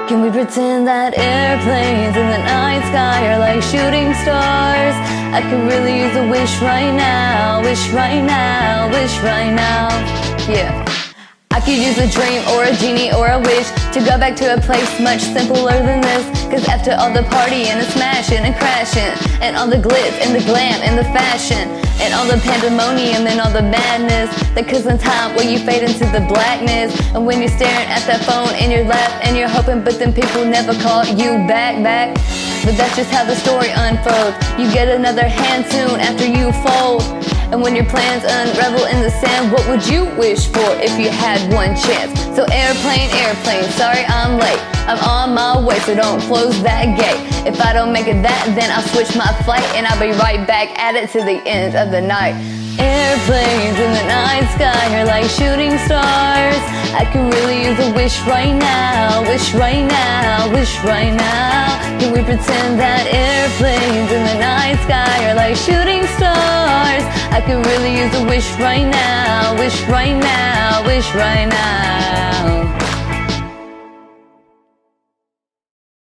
Can we pretend that airplanes in the night sky are like shooting stars? I could really use a wish right now, wish right now, wish right now. Yeah. I could use a dream or a genie or a wish to go back to a place much simpler than this. Cause after all the partying and smashing and crashing, and all the glitz and the glam and the fashion, and all the pandemonium and all the madness, that comes in time where you fade into the blackness. And when you're staring at that phone in your lap and you're hoping, but then people never call you back. But that's just how the story unfolds. You get another hand tune after you fold. And when your plans unravel in the sand, what would you wish for if you had one chance? So airplane, sorry I'm late. I'm on my way, so don't close that gate. If I don't make it then I'll switch my flight, and I'll be right back at it to the end of the night. Airplanes in the night sky are like shooting stars. I can really use a wish right now, wish right now, wish right now. Can we pretend that airplanes in the night sky are like shooting stars? I can really use a wish right now, wish right now, wish right now.